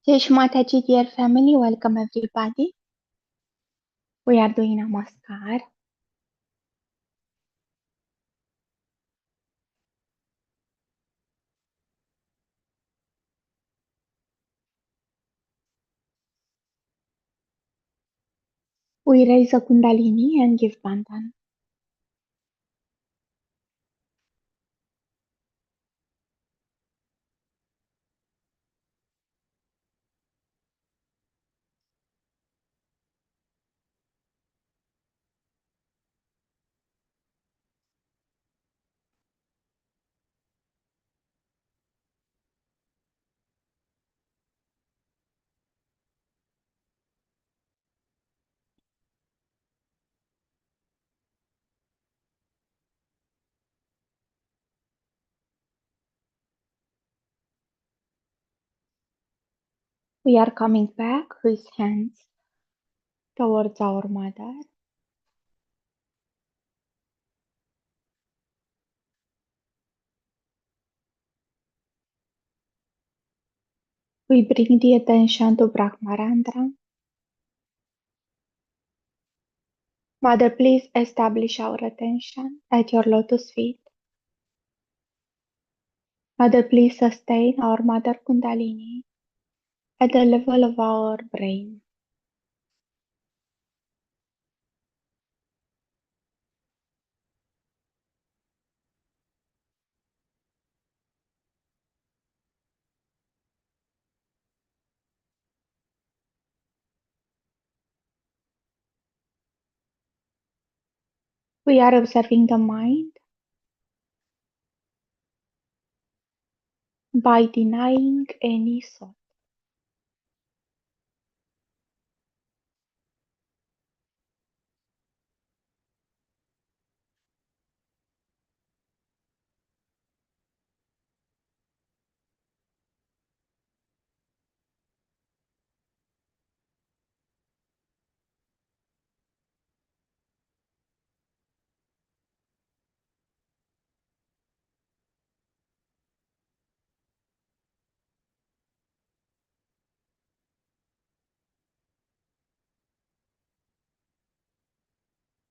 Jai Mataji, dear family, welcome everybody. We are doing Namaskar. We raise a Kundalini and give Bandhan. We are coming back with hands towards our mother. We bring the attention to Brahmarandra. Mother, please establish our attention at your lotus feet. Mother, please sustain our Mother Kundalini at the level of our brain. We are observing the mind by denying any thought.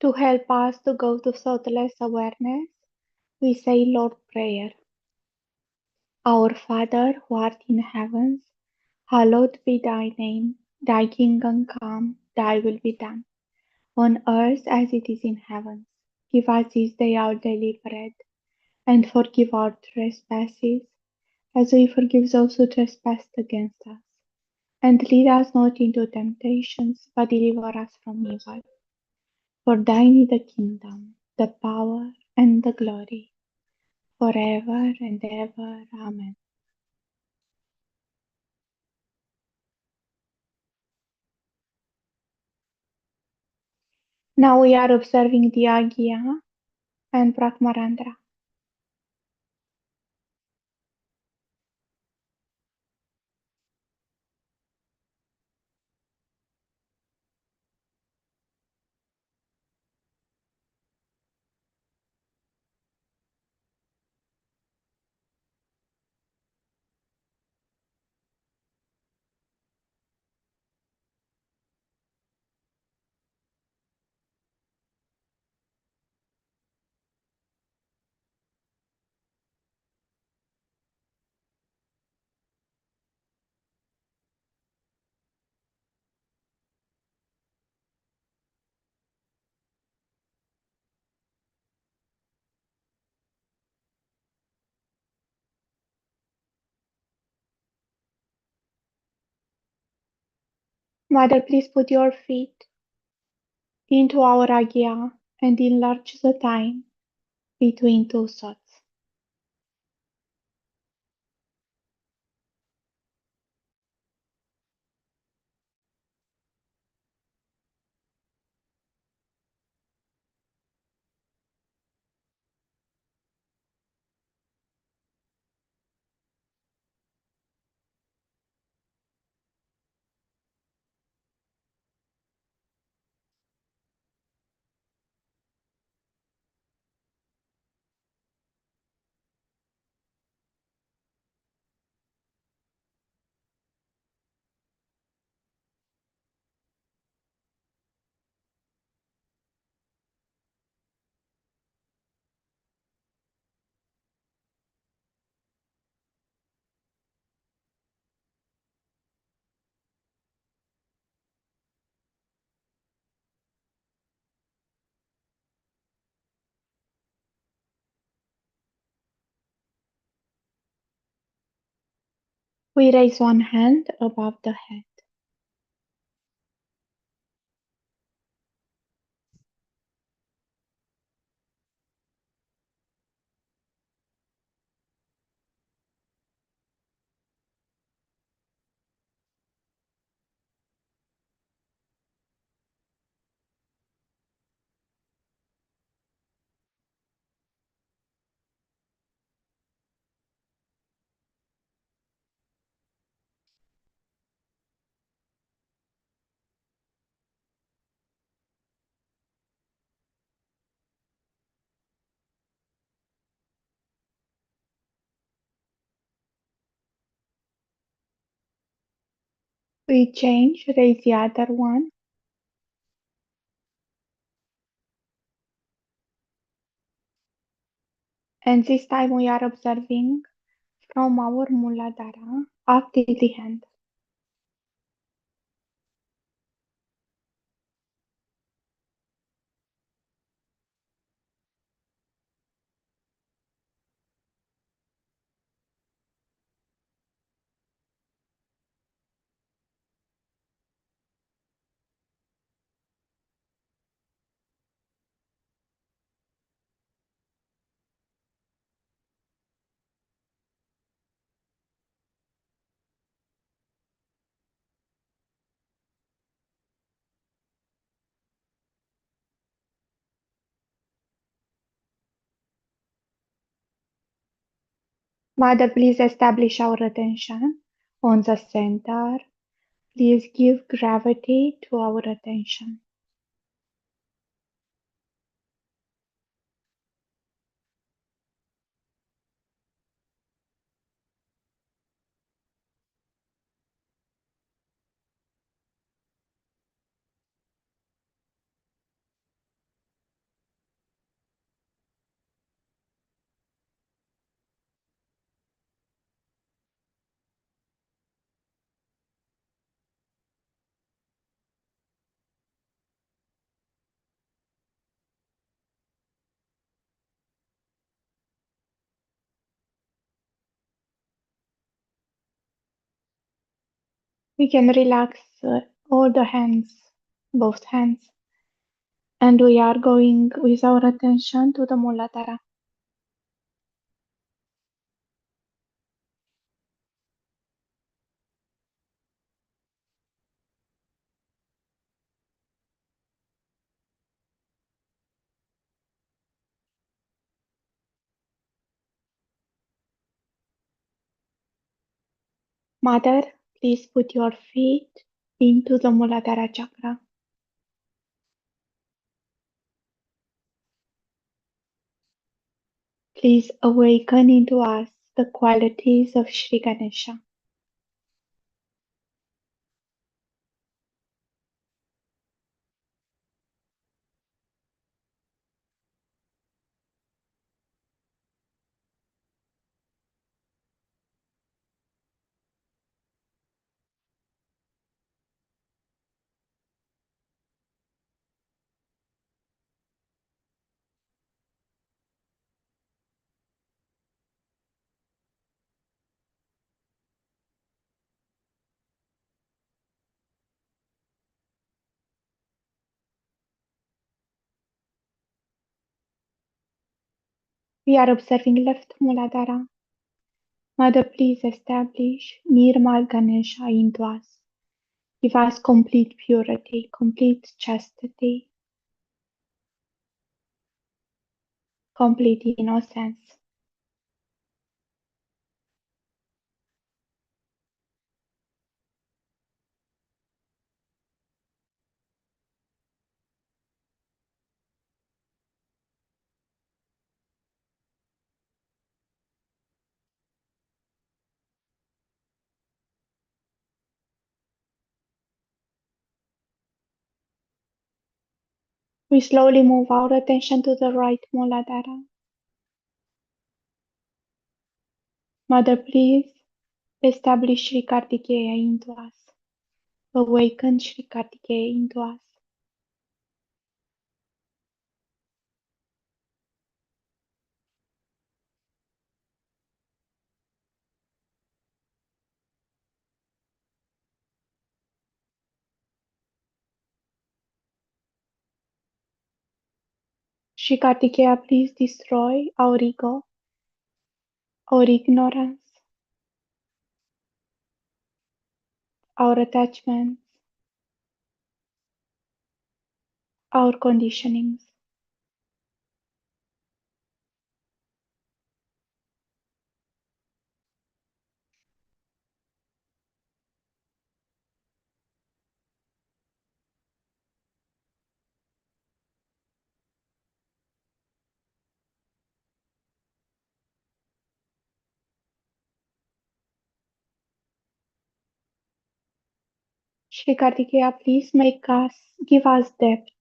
To help us to go to thoughtless awareness, we say Lord Prayer. Our Father who art in heavens, hallowed be thy name. Thy kingdom come, thy will be done, on earth as it is in heaven. Give us this day our daily bread, and forgive our trespasses, as we forgive those who trespass against us. And lead us not into temptations, but deliver us from evil. For thine is the kingdom, the power, and the glory, forever and ever. Amen. Now we are observing the Agya and Brahmarandra. Mother, please put your feet into our Agya and enlarge the time between two thoughts. We raise one hand above the head. We change, raise the other one. And this time we are observing from our Muladhara up to the hand. Mother, please establish our attention on the center. Please give gravity to our attention. We can relax all the hands, both hands, and we are going with our attention to the Muladhara. Mother, please put your feet into the Muladhara chakra. Please awaken into us the qualities of Sri Ganesha. We are observing left Muladhara. Mother, please establish Nirmal Ganesha into us. Give us complete purity, complete chastity, complete innocence. We slowly move our attention to the right Muladhara. Mother, please establish Sri Kartikeya into us. Awaken Sri Kartikeya into us. Shikartikeya, please destroy our ego, our ignorance, our attachments, our conditionings. Shikartikeya, please give us depth.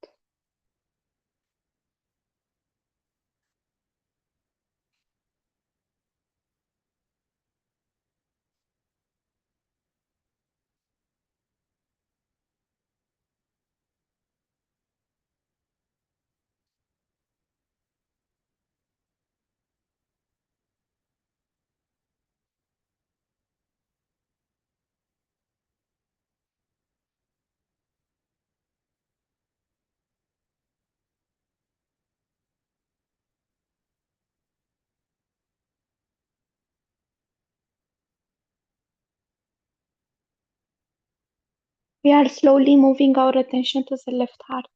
We are slowly moving our attention to the left heart.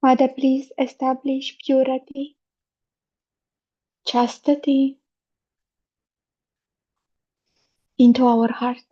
Mother, please establish purity, chastity into our heart.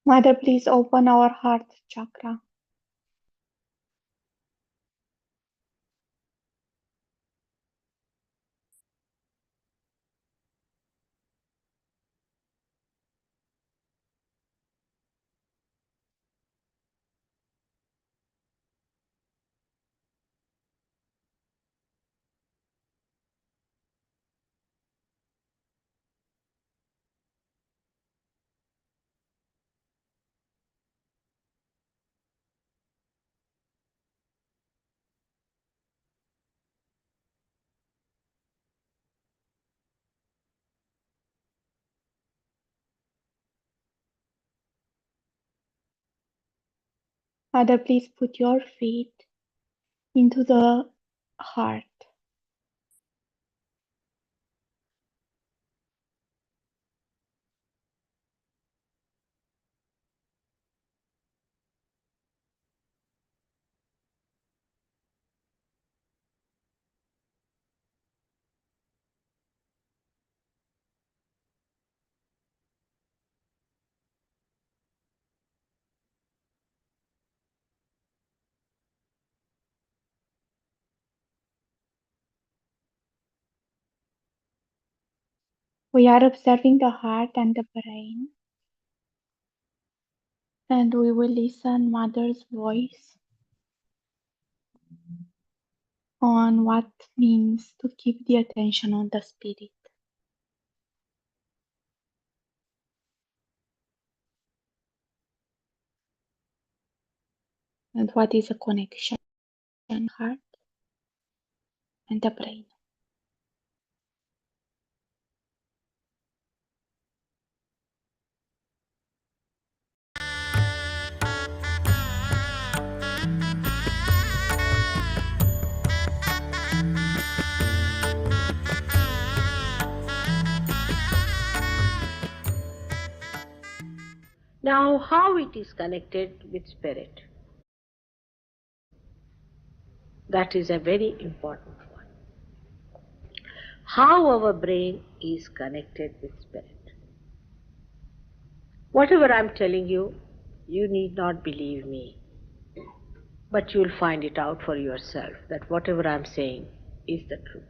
Mother, please open our heart chakra. Mother, please put your feet into the heart. We are observing the heart and the brain, and we will listen Mother's voice on what means to keep the attention on the spirit and what is a connection heart and the brain. Now, how it is connected with spirit? That is a very important one. How our brain is connected with spirit. Whatever I am telling you, you need not believe me, but you will find it out for yourself that whatever I am saying is the truth.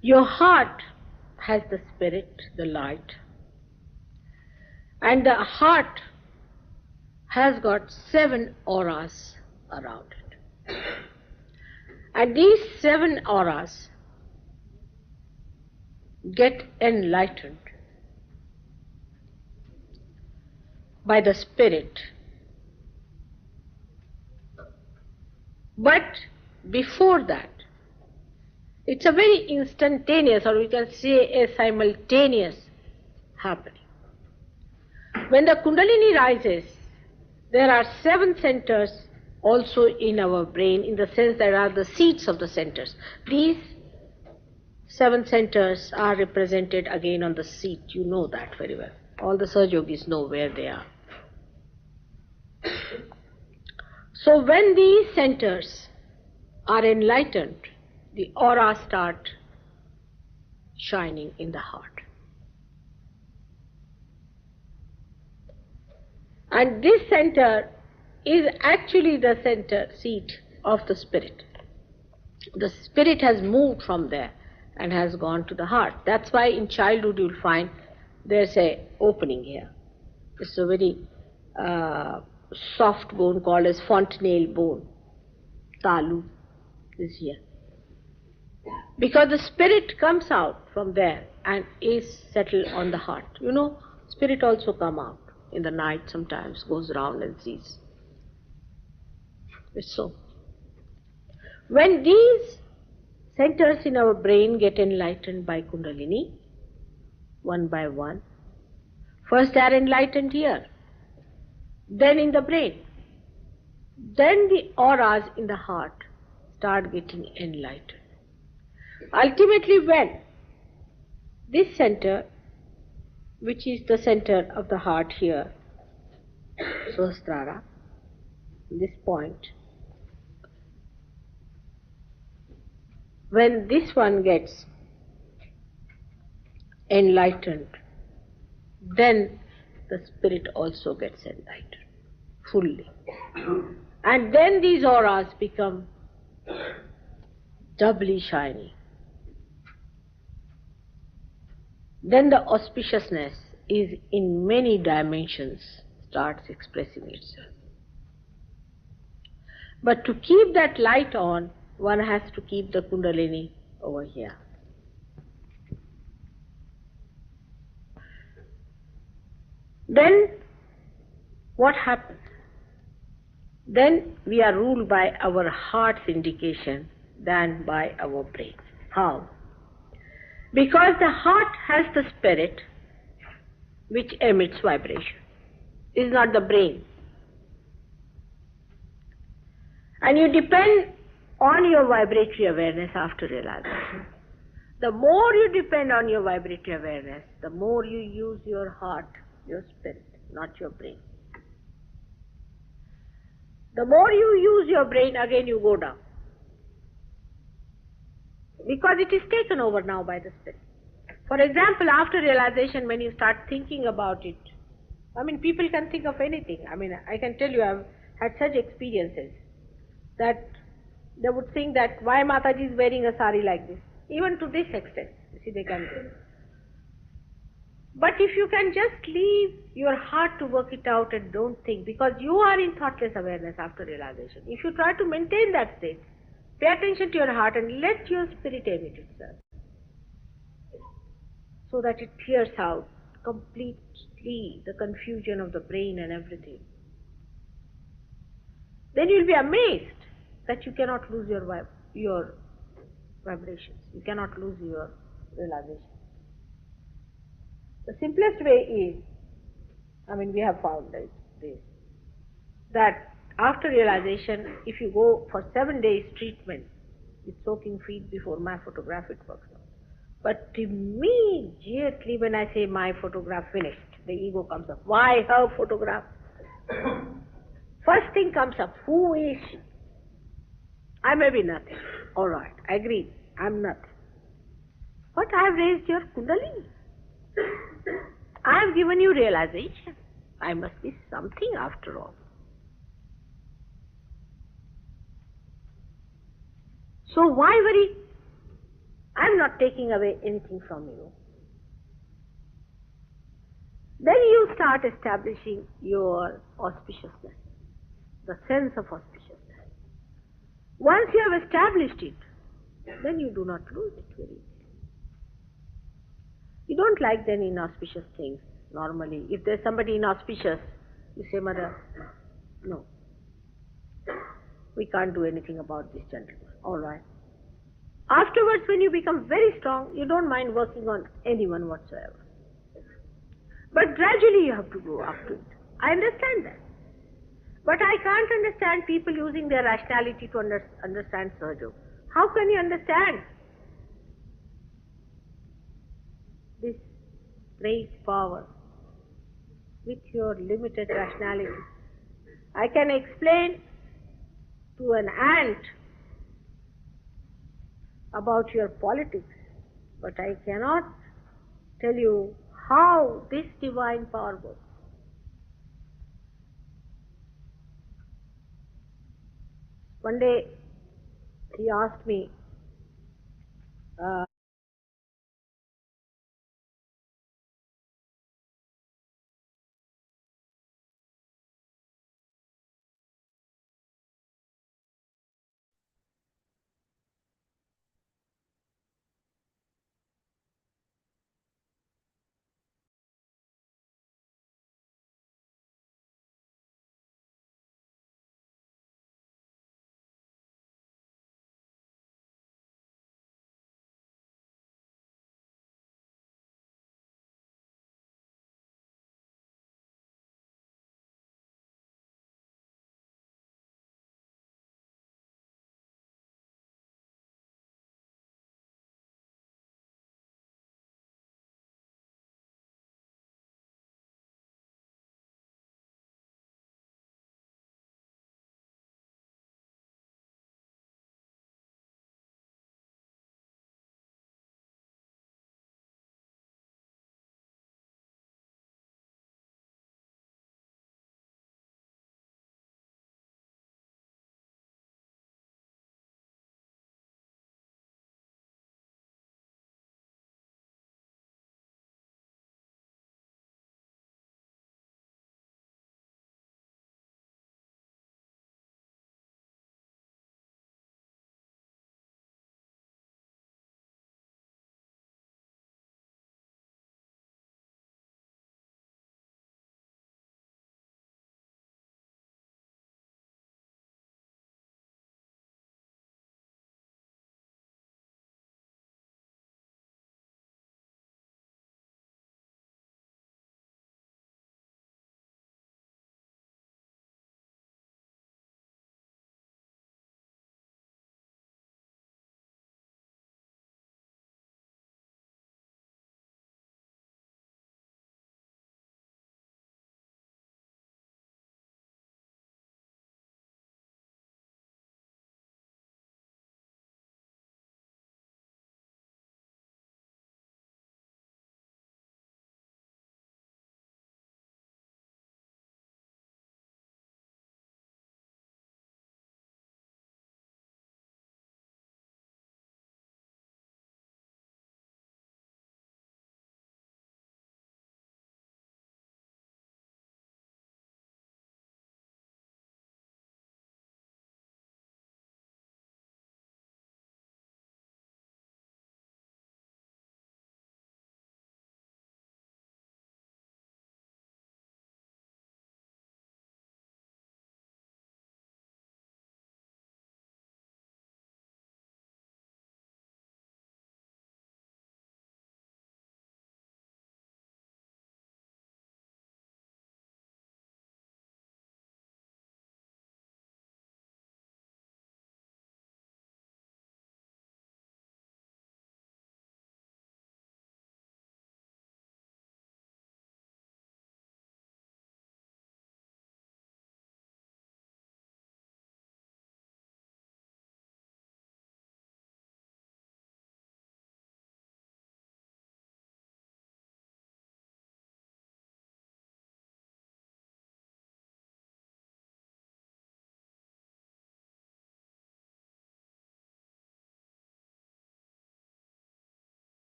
Your heart has the spirit, the light, and the heart has got 7 auras around it. And these 7 auras get enlightened by the spirit. But before that, it's a very instantaneous, or we can say a simultaneous happening. When the Kundalini rises, there are 7 centers also in our brain, in the sense there are the seats of the centers. These 7 centers are represented again on the seat. You know that very well. All the Sahaja Yogis know where they are. So when these centers are enlightened, the auras start shining in the heart. And this center is actually the center seat of the spirit. The spirit has moved from there and has gone to the heart. That's why in childhood you'll find there's a opening here. It's a very soft bone called as fontanelle bone. Talu is here. Because the spirit comes out from there and is settled on the heart. You know, spirit also come out in the night sometimes, goes around and sees. It's so. When these centers in our brain get enlightened by Kundalini, one by one, first they are enlightened here, then in the brain, then the auras in the heart start getting enlightened. Ultimately, when this center, which is the center of the heart here, Sahasrara, this point, when this one gets enlightened, then the spirit also gets enlightened fully. And then these auras become doubly shiny. Then the auspiciousness is in many dimensions starts expressing itself. But to keep that light on, one has to keep the Kundalini over here. Then what happens? Then we are ruled by our heart's indication than by our brain. How? Because the heart has the spirit which emits vibration. It is not the brain. And you depend on your vibratory awareness after realization. The more you depend on your vibratory awareness, the more you use your heart, your spirit, not your brain. The more you use your brain, again you go down. Because it is taken over now by the spirit. For example, after realization, when you start thinking about it, people can think of anything. I can tell you, I've had such experiences that they would think that why Mataji is wearing a sari like this. Even to this extent, you see, they can do. But if you can just leave your heart to work it out and don't think, because you are in thoughtless awareness after realization. If you try to maintain that state, pay attention to your heart and let your spirit emit itself, so that it clears out completely the confusion of the brain and everything. Then you will be amazed that you cannot lose your vibrations. You cannot lose your realization. The simplest way is, we have found this, that after realization, if you go for 7 days treatment with soaking feet before my photograph, it works out. But immediately when I say my photograph finished, the ego comes up. Why her photograph? First thing comes up, who is she? I may be nothing. All right, agreed. I'm nothing. But I've raised your kundalini. I've given you realization. I must be something after all. So why worry? I'm not taking away anything from you. Then you start establishing your auspiciousness, the sense of auspiciousness. Once you have established it, then you do not lose it very easily. You don't like then inauspicious things normally. If there's somebody inauspicious, you say, Mother, no, we can't do anything about this gentleman. All right. Afterwards, when you become very strong, you don't mind working on anyone whatsoever. But gradually you have to go up to it. I understand that. But I can't understand people using their rationality to understand Sahaja. How can you understand this great power with your limited rationality? I can explain to an ant about your politics, but I cannot tell you how this divine power works. One day he asked me, uh,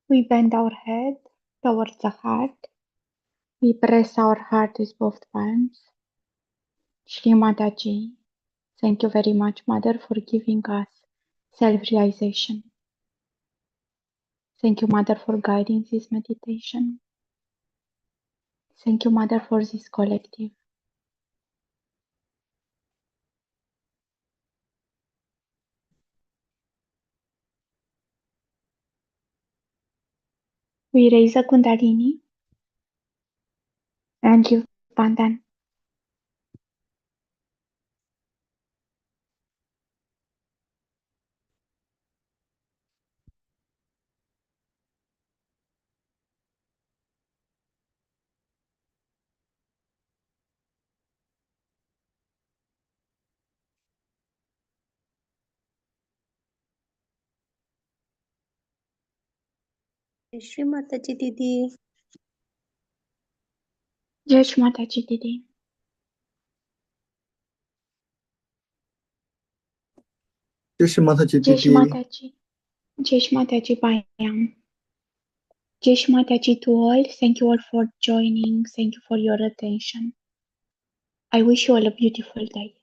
We bend our head towards the heart. We press our heart with both palms. Shri Mataji, thank you very much, Mother, for giving us self-realization. Thank you, Mother, for guiding this meditation. Thank you, Mother, for this collective. We raise a Kundalini and give Pandan. Shri Mata जी दीदी। Jai Shri Mataji, Didi. Jai Shri Mataji Jai Shri Didi. Mataji. Jai Shri Mataji, Bayam. Jai Shri Mataji to all. Thank you all for joining. Thank you for your attention. I wish you all a beautiful day.